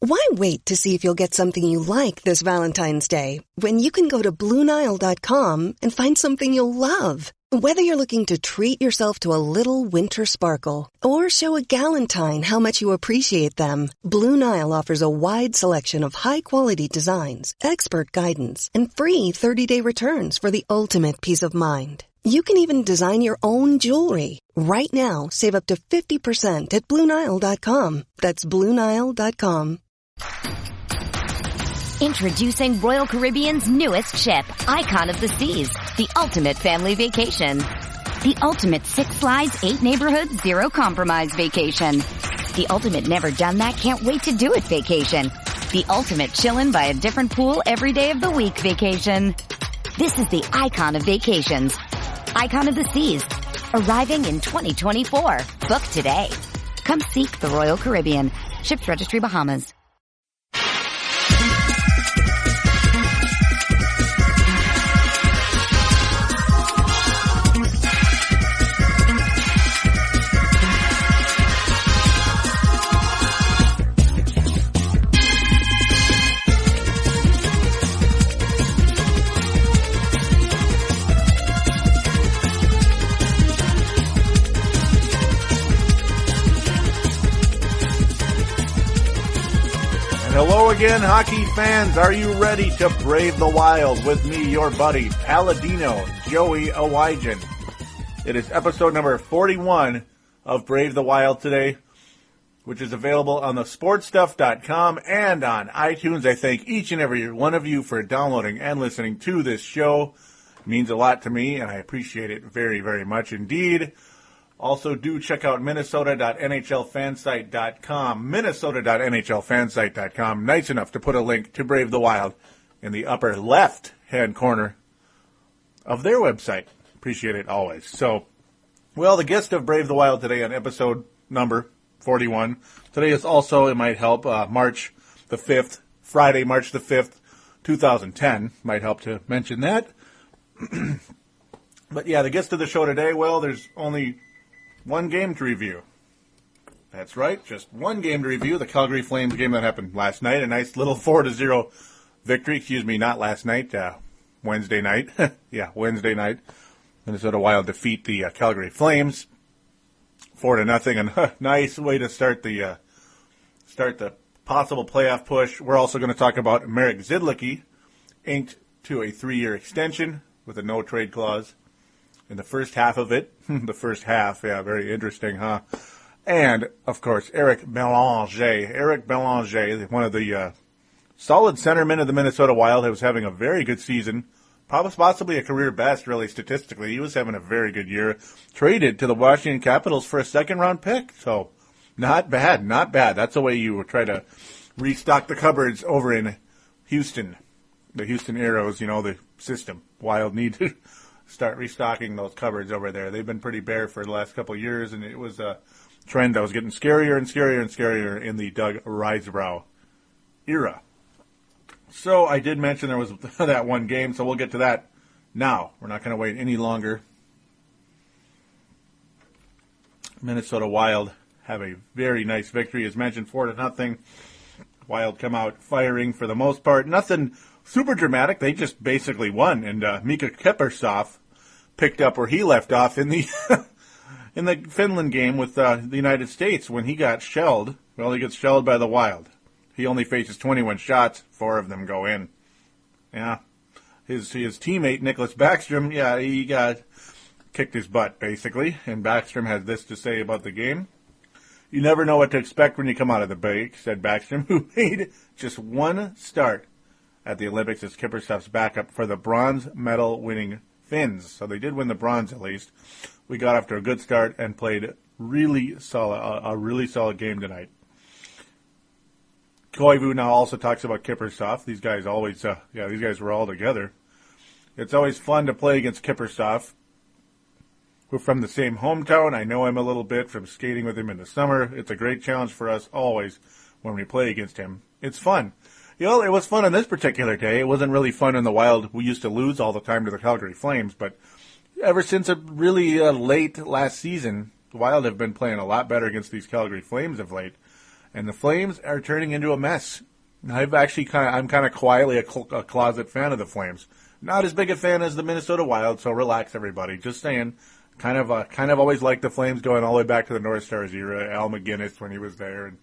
Why wait to see if you'll get something you like this Valentine's Day when you can go to BlueNile.com and find something you'll love? Whether you're looking to treat yourself to a little winter sparkle or show a galentine how much you appreciate them, Blue Nile offers a wide selection of high-quality designs, expert guidance, and free 30-day returns for the ultimate peace of mind. You can even design your own jewelry. Right now, save up to 50% at BlueNile.com. That's BlueNile.com. Introducing Royal Caribbean's newest ship, Icon of the Seas, the ultimate family vacation. The ultimate 6 slides, 8 neighborhoods, 0 compromise vacation. The ultimate never done that, can't wait to do it vacation. The ultimate chillin' by a different pool every day of the week vacation. This is the Icon of Vacations. Icon of the Seas, arriving in 2024. Book today. Come seek the Royal Caribbean. Ships Registry, Bahamas. Hello again, hockey fans. Are you ready to brave the wild with me, your buddy, Paladino Joey Owygen? It is episode number 41 of Brave the Wild today, which is available on the sportstuff.com and on iTunes. I thank each and every one of you for downloading and listening to this show. It means a lot to me, and I appreciate it very, very much indeed. Also, do check out Minnesota.nhlfansite.com, Minnesota.nhlfansite.com. Nice enough to put a link to Brave the Wild in the upper left-hand corner of their website. Appreciate it always. So, well, the guest of Brave the Wild today on episode number 41. Today is also, it might help, March the 5th, Friday, March the 5th, 2010. Might help to mention that. But yeah, the guest of the show today, well, there's only one game to review. That's right, just one game to review. The Calgary Flames game that happened last night. A nice little 4-0 victory. Excuse me, not last night. Wednesday night. Yeah, Wednesday night. Minnesota Wild defeat the Calgary Flames 4-0. And nice way to start the possible playoff push. We're also going to talk about Marek Zidlicky, inked to a 3-year extension with a no-trade clause. In the first half of it, the first half, yeah, very interesting, huh? And, of course, Eric Belanger, one of the solid centermen of the Minnesota Wild, who was having a very good season, possibly a career best, really, statistically. He was having a very good year. Traded to the Washington Capitals for a second-round pick, so not bad, not bad. That's the way you try to restock the cupboards over in Houston. The Houston Aeros, you know, the system. Wild need to start restocking those cupboards over there. They've been pretty bare for the last couple of years, and it was a trend that was getting scarier and scarier and scarier in the Doug Risebrough era. So I did mention there was that one game, so we'll get to that now. We're not going to wait any longer. Minnesota Wild have a very nice victory. As mentioned, 4-0. Wild come out firing for the most part. Nothing super dramatic. They just basically won. And Mika Kiprusoff picked up where he left off in the in the Finland game with the United States when he got shelled. Well, he gets shelled by the Wild. He only faces 21 shots. 4 of them go in. Yeah. His teammate, Nicholas Backstrom, yeah, he got kicked his butt, basically. And Backstrom has this to say about the game. You never know what to expect when you come out of the break, said Backstrom, who made just one start at the Olympics as Kiprusoff's backup for the bronze medal winning Finns. So they did win the bronze at least. We got off to a good start and played a really solid game tonight. Koivu now also talks about Kiprusoff. These guys always, these guys were all together. It's always fun to play against Kiprusoff. We're from the same hometown. I know him a little bit from skating with him in the summer. It's a great challenge for us always when we play against him. It's fun. You know, it was fun on this particular day. It wasn't really fun in the Wild. We used to lose all the time to the Calgary Flames, but ever since a really late last season, the Wild have been playing a lot better against these Calgary Flames of late. And the Flames are turning into a mess. I'm kind of quietly a closet fan of the Flames. Not as big a fan as the Minnesota Wild, so relax, everybody. Just saying, kind of always liked the Flames going all the way back to the North Stars era. Al McGinnis when he was there, and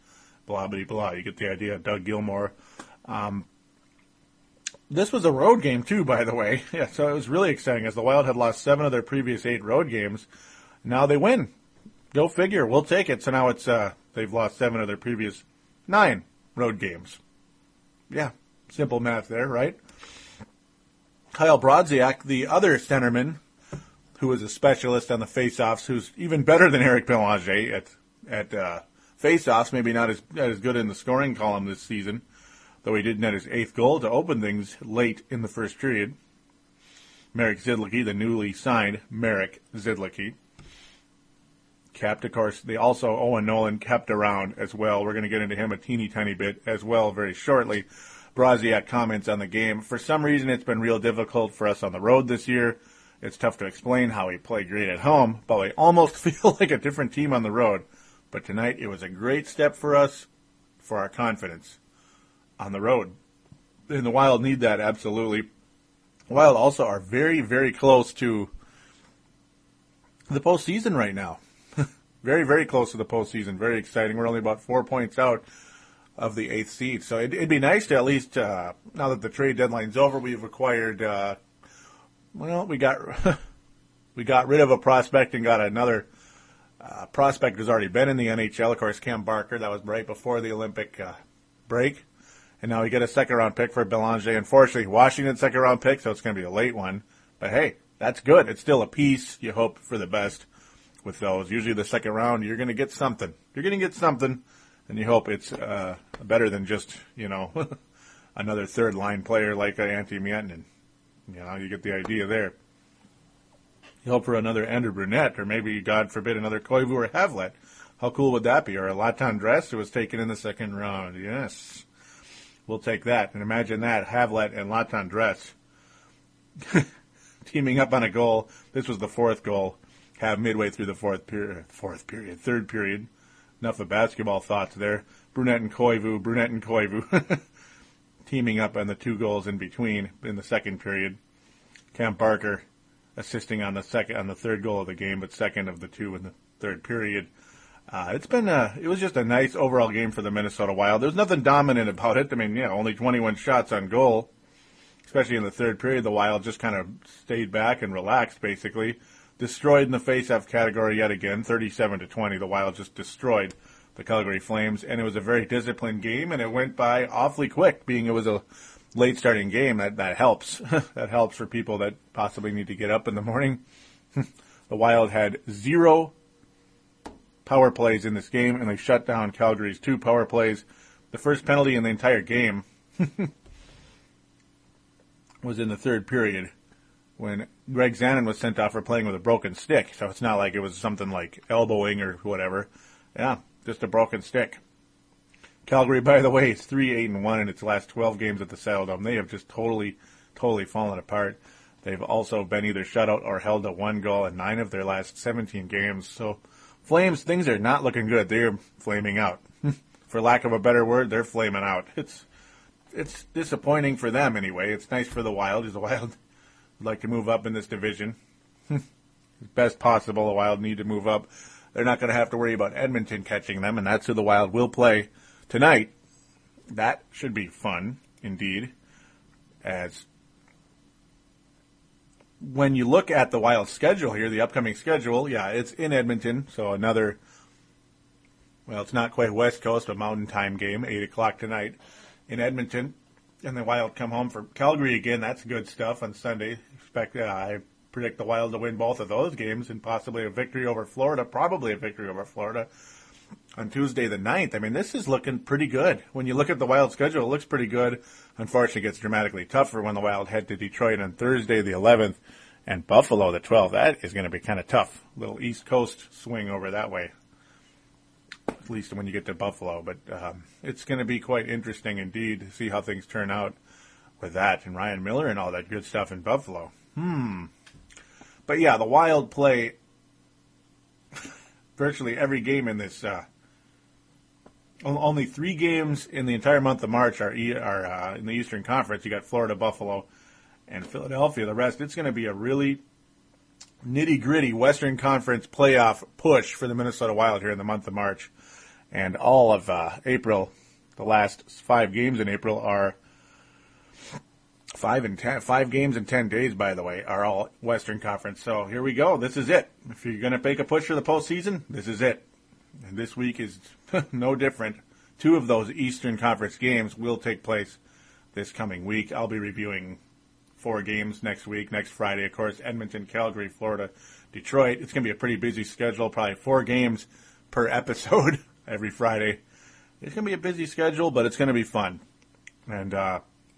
blah blah blah. You get the idea. Doug Gilmour. This was a road game too, by the way. Yeah, so it was really exciting as the Wild had lost 7 of their previous 8 road games. Now they win. Go figure. We'll take it. So now it's they've lost 7 of their previous 9 road games. Yeah, simple math there, right? Kyle Brodziak, the other centerman, who is a specialist on the faceoffs, who's even better than Eric Belanger at faceoffs, maybe not as good in the scoring column this season, though he did net his 8th goal to open things late in the first period. Marek Zidlicky, the newly signed Marek Zidlicky, kept, of course, Owen Nolan kept around as well. We're going to get into him a teeny tiny bit as well very shortly. Brodziak comments on the game. For some reason, it's been real difficult for us on the road this year. It's tough to explain how we play great at home, but we almost feel like a different team on the road. But tonight, it was a great step for us, for our confidence on the road. And the Wild need that, absolutely. The Wild also are very, very close to the postseason right now. Very, very close to the postseason. Very exciting. We're only about 4 points out of the 8th seed. So it'd be nice to at least, now that the trade deadline's over, we've acquired, we got rid of a prospect and got another prospect who's already been in the NHL. Of course, Cam Barker. That was right before the Olympic break. And now we get a second-round pick for Belanger. Unfortunately, Washington second-round pick, so it's going to be a late one. But, hey, that's good. It's still a piece. You hope for the best with those. Usually the second round, you're going to get something. You're going to get something, and you hope it's better than just, another third-line player like Antti Miettinen. You get the idea there. You hope for another Andrew Brunette, or maybe, God forbid, another Koivu or Havlat. How cool would that be? Or a Latan Dress, who was taken in the second round. Yes. We'll take that. And imagine that, Havlat and Latan Dress teaming up on a goal. This was the 4th goal. Have midway through the third period. Enough of basketball thoughts there. Brunette and Koivu. Teaming up on the 2 goals in between in the second period. Cam Barker assisting on the 3rd goal of the game, but second of the 2 in the 3rd period. It was just a nice overall game for the Minnesota Wild. There's nothing dominant about it. I mean, only 21 shots on goal. Especially in the 3rd period, the Wild just kind of stayed back and relaxed, basically. Destroyed in the face-off category yet again, 37-20. The Wild just destroyed the Calgary Flames, and it was a very disciplined game, and it went by awfully quick, being it was a late-starting game. That helps. That helps for people that possibly need to get up in the morning. The Wild had 0 power plays in this game, and they shut down Calgary's 2 power plays. The first penalty in the entire game was in the 3rd period, when Greg Zanin was sent off for playing with a broken stick. So it's not like it was something like elbowing or whatever. Yeah, just a broken stick. Calgary, by the way, is 3-8-1 in its last 12 games at the Saddledome. They have just totally fallen apart. They've also been either shut out or held to 1 goal in 9 of their last 17 games. So Flames, things are not looking good. They're flaming out. For lack of a better word, they're flaming out. It's disappointing for them anyway. It's nice for the Wild, because the Wild would like to move up in this division. As best possible, the Wild need to move up. They're not going to have to worry about Edmonton catching them, and that's who the Wild will play tonight. That should be fun, indeed. As when you look at the Wild schedule here, the upcoming schedule, it's in Edmonton, so another, it's not quite West Coast, but Mountain Time game, 8 o'clock tonight in Edmonton. And the Wild come home for Calgary again. That's good stuff on Sunday. I predict the Wild to win both of those games and possibly a victory over Florida, probably a victory over Florida on Tuesday the 9th. I mean, this is looking pretty good. When you look at the Wild schedule, it looks pretty good. Unfortunately, it gets dramatically tougher when the Wild head to Detroit on Thursday the 11th and Buffalo the 12th. That is going to be kind of tough. Little East Coast swing over that way, at least when you get to Buffalo. But it's going to be quite interesting indeed to see how things turn out with that and Ryan Miller and all that good stuff in Buffalo. But yeah, the Wild play virtually every game in this only 3 games in the entire month of March are in the Eastern Conference. You got Florida, Buffalo, and Philadelphia. The rest, it's going to be a really nitty-gritty Western Conference playoff push for the Minnesota Wild here in the month of March. And all of April, the last 5 games in April are 5 games in 10 days, by the way, are all Western Conference. So here we go. This is it. If you're going to make a push for the postseason, this is it. And this week is no different. 2 of those Eastern Conference games will take place this coming week. I'll be reviewing 4 games next week. Next Friday, of course, Edmonton, Calgary, Florida, Detroit. It's going to be a pretty busy schedule, probably 4 games per episode every Friday. It's going to be a busy schedule, but it's going to be fun. And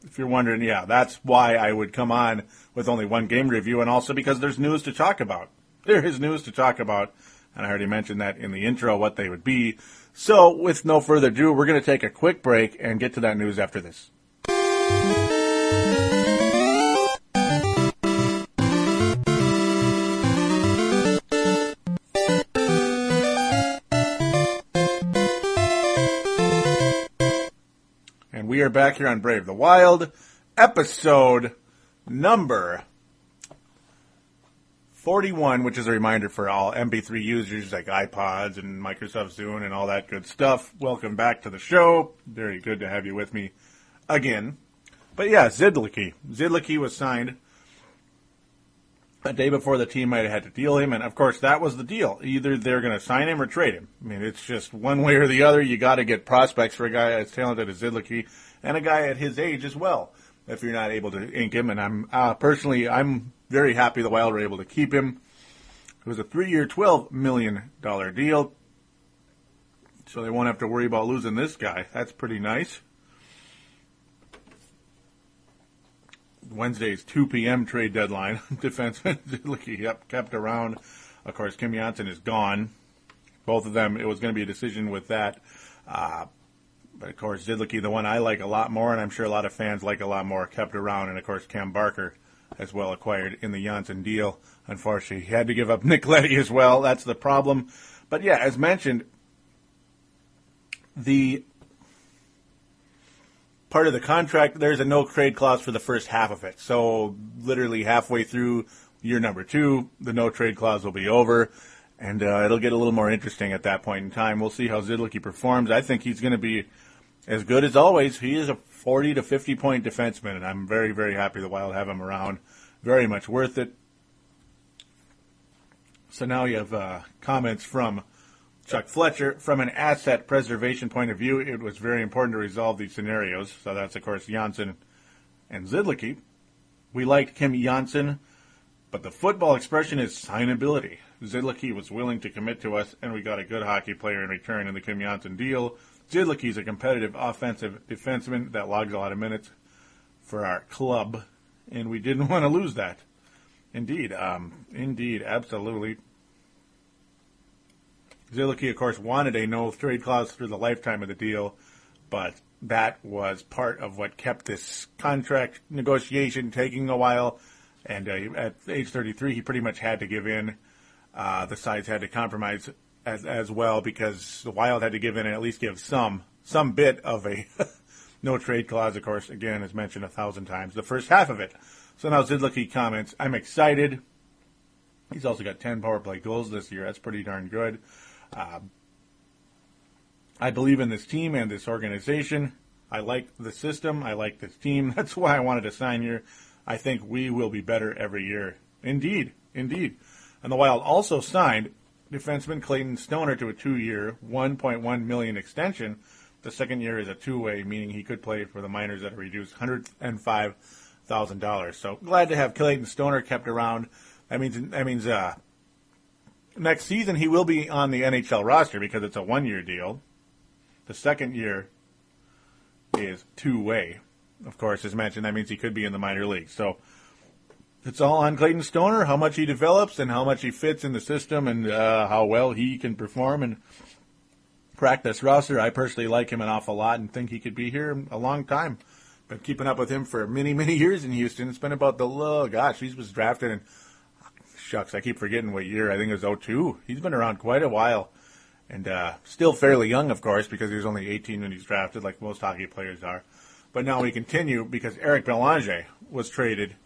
if you're wondering, yeah, that's why I would come on with only 1 game review, and also because there's news to talk about. There is news to talk about, and I already mentioned that in the intro, what they would be. So, with no further ado, we're going to take a quick break and get to that news after this. And we are back here on Brave the Wild, episode number 41, which is a reminder for all MP3 users like iPods and Microsoft Zune and all that good stuff. Welcome back to the show. Very good to have you with me again. But yeah, Zidlicky. Zidlicky was signed a day before the team might have had to deal him, and of course that was the deal. Either they're going to sign him or trade him. I mean, it's just one way or the other. You got to get prospects for a guy as talented as Zidlicky and a guy at his age as well, if you're not able to ink him. And I'm very happy the Wild were able to keep him. It was a 3-year, $12 million deal, so they won't have to worry about losing this guy. That's pretty nice. Wednesday's 2 p.m. trade deadline. Defenseman Zidlicky kept around. Of course, Kim Janssen is gone. Both of them, it was going to be a decision with that. But, of course, Zidlicky, the one I like a lot more, and I'm sure a lot of fans like a lot more, kept around. And, of course, Cam Barker as well acquired in the Janssen deal. Unfortunately, he had to give up Nick Leddy as well. That's the problem. But, yeah, as mentioned, the part of the contract, there's a no-trade clause for the first half of it. So literally halfway through year number 2, the no-trade clause will be over, and it'll get a little more interesting at that point in time. We'll see how Zidlicky performs. I think he's going to be as good as always. He is a 40 to 50-point defenseman, and I'm very, very happy the Wild have him around. Very much worth it. So now you have comments from Chuck Fletcher. From an asset preservation point of view, it was very important to resolve these scenarios. So that's, of course, Janssen and Zidlicky. We liked Kim Janssen, but the football expression is signability. Zidlicky was willing to commit to us, and we got a good hockey player in return in the Kim Janssen deal. Zidlicky's a competitive offensive defenseman that logs a lot of minutes for our club, and we didn't want to lose that. Indeed, absolutely. Zidlicky, of course, wanted a no-trade clause through the lifetime of the deal, but that was part of what kept this contract negotiation taking a while. And at age 33, he pretty much had to give in. The sides had to compromise as well, because the Wild had to give in and at least give some bit of a no-trade clause, of course, again, as mentioned 1,000 times, the first half of it. So now Zidlicky comments, I'm excited. He's also got 10 power play goals this year. That's pretty darn good. I believe in this team and this organization. I like the system. I like this team. That's why I wanted to sign here. I think we will be better every year. Indeed. And the Wild also signed defenseman Clayton Stoner to a 2-year, $1.1 million extension. The second year is a 2-way, meaning he could play for the minors at a reduced $105,000. So glad to have Clayton Stoner kept around. That means next season he will be on the NHL roster because it's a 1-year deal. The second year is 2-way. Of course, as mentioned, that means he could be in the minor leagues. So it's all on Clayton Stoner, how much he develops and how much he fits in the system and how well he can perform and crack this roster. I personally like him an awful lot and think he could be here a long time. Been keeping up with him for many, many years in Houston. It's been about he was drafted in, shucks, I keep forgetting what year. I think it was 2002. He's been around quite a while. And still fairly young, of course, because he was only 18 when he's drafted, like most hockey players are. But now we continue because Eric Belanger was traded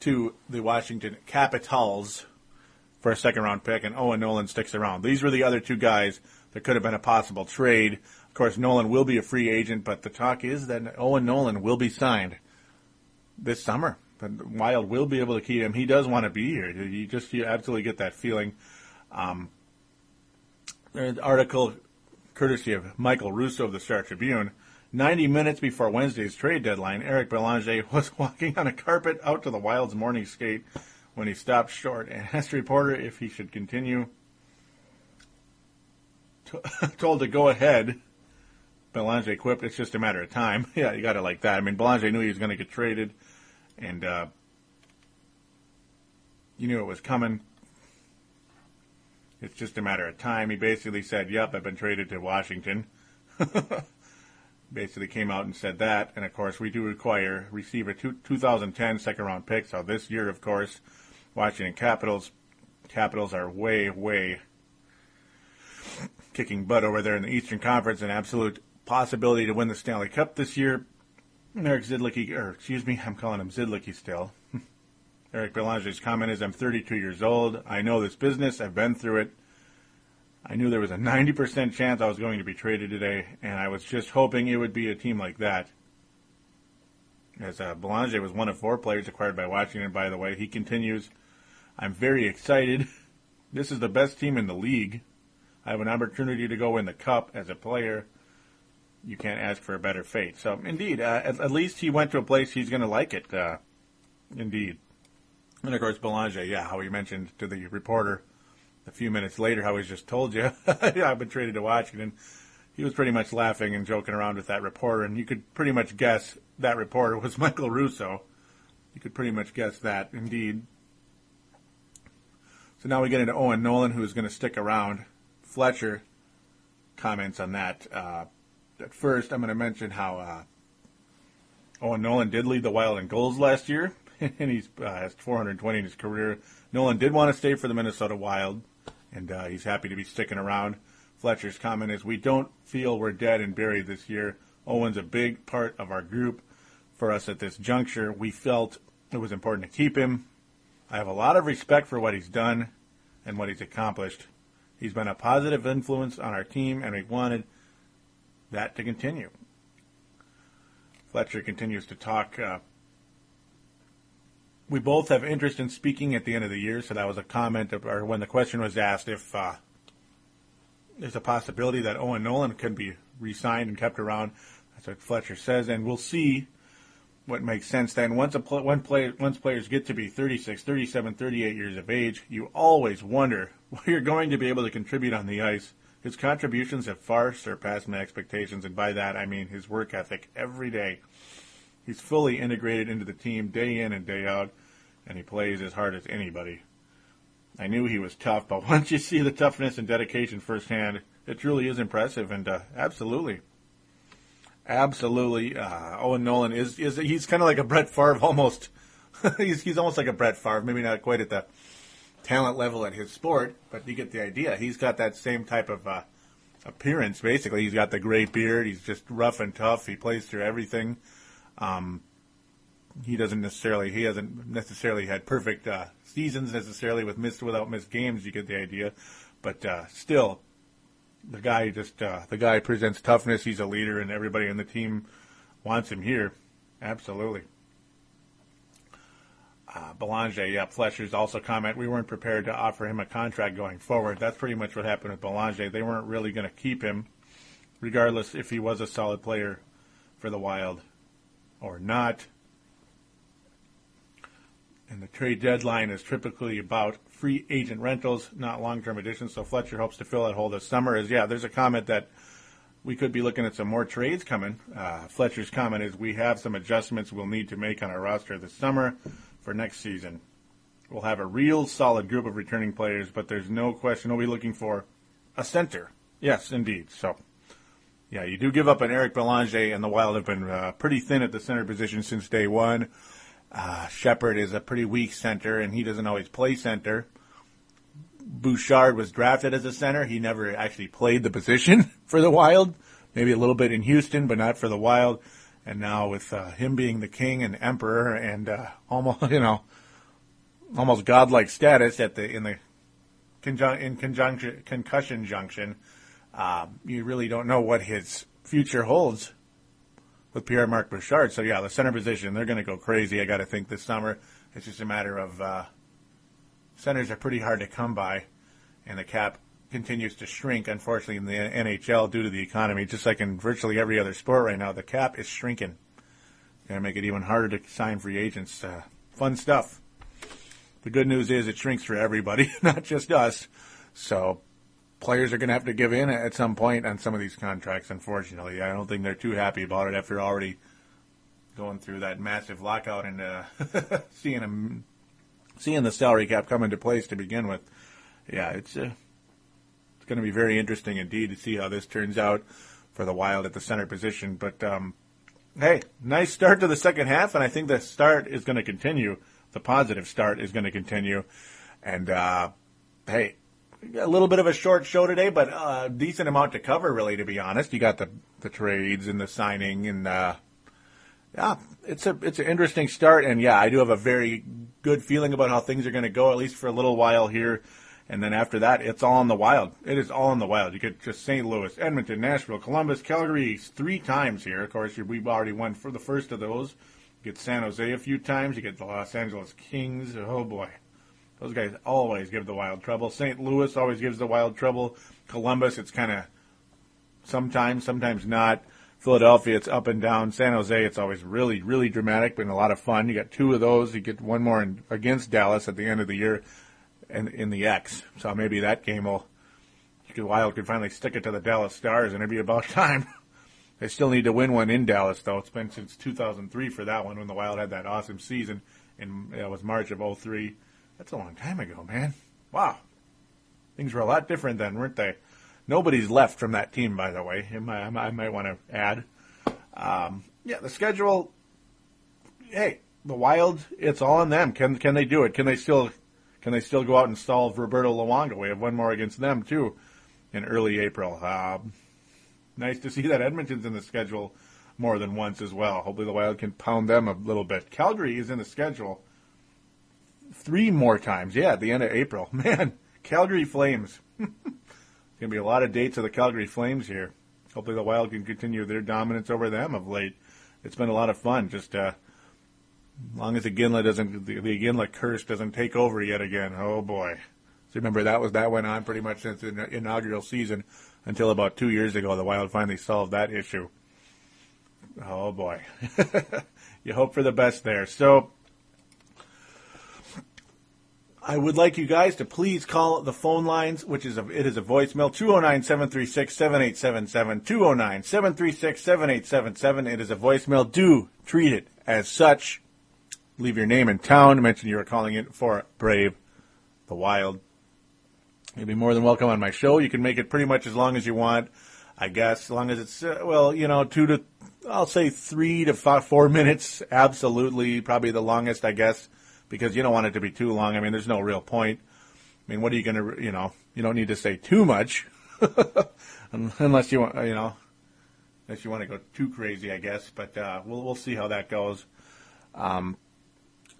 to the Washington Capitals for a second-round pick, and Owen Nolan sticks around. These were the other two guys that could have been a possible trade. Of course, Nolan will be a free agent, but the talk is that Owen Nolan will be signed this summer. The Wild will be able to keep him. He does want to be here. You absolutely get that feeling. An article courtesy of Michael Russo of the Star Tribune. 90 minutes before Wednesday's trade deadline, Eric Belanger was walking on a carpet out to the Wild's morning skate when he stopped short and asked a reporter if he should continue. Told to go ahead, Belanger quipped, "It's just a matter of time." Yeah, you got it like that. I mean, Belanger knew he was going to get traded, and you knew it was coming. It's just a matter of time. He basically said, "Yep, I've been traded to Washington." Basically came out and said that. And, of course, we do receive a 2010 second-round pick. So this year, of course, Washington Capitals are way kicking butt over there in the Eastern Conference. An absolute possibility to win the Stanley Cup this year. Eric Zidlicky, I'm calling him Zidlicky still. Eric Belanger's comment is, "I'm 32 years old. I know this business. I've been through it. I knew there was a 90% chance I was going to be traded today, and I was just hoping it would be a team like that." As Belanger was one of 4 players acquired by Washington, by the way. He continues, "I'm very excited. This is the best team in the league. I have an opportunity to go win the cup as a player. You can't ask for a better fate." So, indeed, at least he went to a place he's going to like it. Indeed. And, of course, Belanger, how he mentioned to the reporter a few minutes later how he's just told you, I've been traded to Washington. He was pretty much laughing and joking around with that reporter, and you could pretty much guess that reporter was Michael Russo. You could pretty much guess that, indeed. So now we get into Owen Nolan, who is going to stick around. Fletcher comments on that. At first, I'm going to mention how Owen Nolan did lead the Wild in goals last year, and he's has 420 in his career. Nolan did want to stay for the Minnesota Wild, and he's happy to be sticking around. Fletcher's comment is, "We don't feel we're dead and buried this year. Owen's a big part of our group. For us at this juncture, we felt it was important to keep him. I have a lot of respect for what he's done and what he's accomplished. He's been a positive influence on our team, and we wanted that to continue." Fletcher continues to talk. "We both have interest in speaking at the end of the year," so that was a comment, or when the question was asked if there's a possibility that Owen Nolan can be re-signed and kept around. That's what Fletcher says, and we'll see what makes sense then. Once players get to be 36, 37, 38 years of age, you always wonder what you're going to be able to contribute on the ice. His contributions have far surpassed my expectations, and by that I mean his work ethic every day. He's fully integrated into the team day in and day out, and he plays as hard as anybody. I knew he was tough, but once you see the toughness and dedication firsthand, it truly is impressive, and absolutely. Owen Nolan he's kind of like a Brett Favre almost. he's almost like a Brett Favre, maybe not quite at the talent level at his sport, but you get the idea. He's got that same type of appearance, basically. He's got the gray beard. He's just rough and tough. He plays through everything. He hasn't necessarily had perfect seasons necessarily without missed games. You get the idea, but still, the guy presents toughness. He's a leader, and everybody on the team wants him here. Absolutely. Belanger, Fletcher's also comment, "We weren't prepared to offer him a contract going forward." That's pretty much what happened with Belanger. They weren't really going to keep him, regardless if he was a solid player for the Wild or not. And the trade deadline is typically about free agent rentals, not long-term additions. So Fletcher hopes to fill that hole this summer. There's a comment that we could be looking at some more trades coming. Fletcher's comment is, "We have some adjustments we'll need to make on our roster this summer for next season. We'll have a real solid group of returning players, but there's no question we'll be looking for a center." Yes, indeed. So, you do give up on Eric Belanger, and the Wild have been pretty thin at the center position since day one. Shepard is a pretty weak center, and he doesn't always play center. Bouchard was drafted as a center. He never actually played the position for the Wild. Maybe a little bit in Houston, but not for the Wild. And now with him being the king and emperor and almost godlike status in concussion junction, you really don't know what his future holds with Pierre-Marc Bouchard. So yeah, the center position, they're going to go crazy. I got to think this summer. It's just a matter of centers are pretty hard to come by, and the cap continues to shrink, unfortunately, in the NHL due to the economy. Just like in virtually every other sport right now, the cap is shrinking. It's going to make it even harder to sign free agents. Fun stuff. The good news is it shrinks for everybody, not just us. So players are going to have to give in at some point on some of these contracts, unfortunately. I don't think they're too happy about it after already going through that massive lockout and seeing the salary cap come into place to begin with. Yeah, it's going to be very interesting indeed to see how this turns out for the Wild at the center position. But, hey, nice start to the second half, and I think the start is going to continue. The positive start is going to continue. And, hey, a little bit of a short show today, but a decent amount to cover, really, to be honest. You got the trades and the signing, and, yeah, it's an interesting start. And, yeah, I do have a very good feeling about how things are going to go, at least for a little while here. And then after that, it's all in the Wild. It is all in the Wild. You get just St. Louis, Edmonton, Nashville, Columbus, Calgary 3 times here. Of course, we've already won for the first of those. You get San Jose a few times. You get the Los Angeles Kings. Oh, boy. Those guys always give the Wild trouble. St. Louis always gives the Wild trouble. Columbus, it's kind of sometimes not. Philadelphia, it's up and down. San Jose, it's always really, really dramatic, been a lot of fun. You got 2 of those. You get one more against Dallas at the end of the year. And in the X, so maybe that game the Wild could finally stick it to the Dallas Stars, and it'd be about time. They still need to win one in Dallas, though. It's been since 2003 for that one when the Wild had that awesome season. It was March of 2003. That's a long time ago, man. Wow. Things were a lot different then, weren't they? Nobody's left from that team, by the way. I might want to add. Yeah, the schedule. Hey, the Wild. It's all on them. Can they do it? Can they still go out and solve Roberto Luongo? We have one more against them too, in early April. Nice to see that Edmonton's in the schedule more than once as well. Hopefully the Wild can pound them a little bit. Calgary is in the schedule 3 more times. Yeah, at the end of April. Man, Calgary Flames. There's going to be a lot of dates of the Calgary Flames here. Hopefully the Wild can continue their dominance over them of late. It's been a lot of fun. Just as long as the Iginla curse doesn't take over yet again. Oh boy. So remember that went on pretty much since the inaugural season until about 2 years ago. The Wild finally solved that issue. Oh boy. You hope for the best there. So I would like you guys to please call the phone lines, it is a voicemail, 209-736-7877, 209-736-7877. It is a voicemail. Do treat it as such. Leave your name and town. Mention you are calling in for Brave the Wild. You'll be more than welcome on my show. You can make it pretty much as long as you want, I guess, as long as it's, 3 to 4 minutes. Absolutely. Probably the longest, I guess, because you don't want it to be too long. I mean, there's no real point. I mean, what are you going to, you don't need to say too much unless you want, unless you want to go too crazy, I guess. But we'll see how that goes.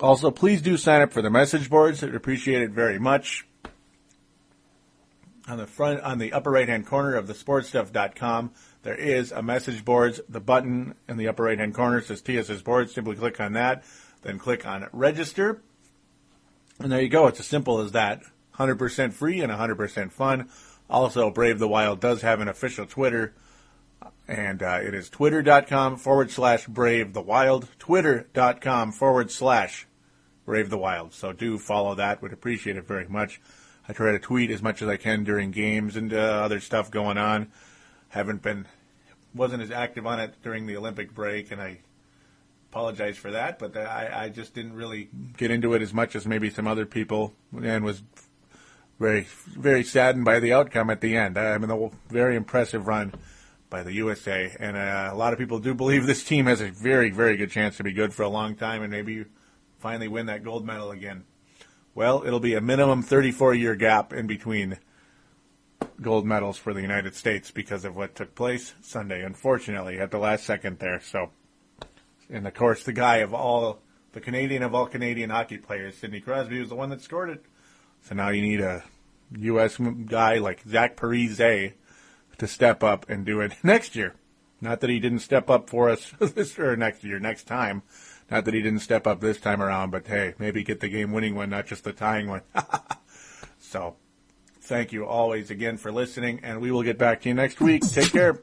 Also, please do sign up for the message boards. I'd appreciate it very much. On the upper right-hand corner of the sportstuff.com, there is a message boards. The button in the upper right-hand corner says TSS Boards. Simply click on that. Then click on register. And there you go. It's as simple as that. 100% free and 100% fun. Also, Brave the Wild does have an official Twitter. And it is twitter.com/Brave the Wild. Twitter.com/Brave the Wild. So do follow that. Would appreciate it very much. I try to tweet as much as I can during games and other stuff going on. Wasn't as active on it during the Olympic break, and I apologize for that, but I just didn't really get into it as much as maybe some other people, and was very, very saddened by the outcome at the end. I mean, a very impressive run by the USA, and a lot of people do believe this team has a very, very good chance to be good for a long time and maybe finally win that gold medal again. well, it'll be a minimum 34-year gap in between gold medals for the United States because of what took place Sunday, unfortunately, at the last second there. So, and of course, the Canadian of all Canadian hockey players, Sidney Crosby, was the one that scored it. So now you need a U.S. guy like Zach Parise to step up and do it next year. Not that he didn't step up for us next time. Not that he didn't step up this time around, but hey, maybe get the game-winning one, not just the tying one. So, thank you always again for listening, and we will get back to you next week. Take care.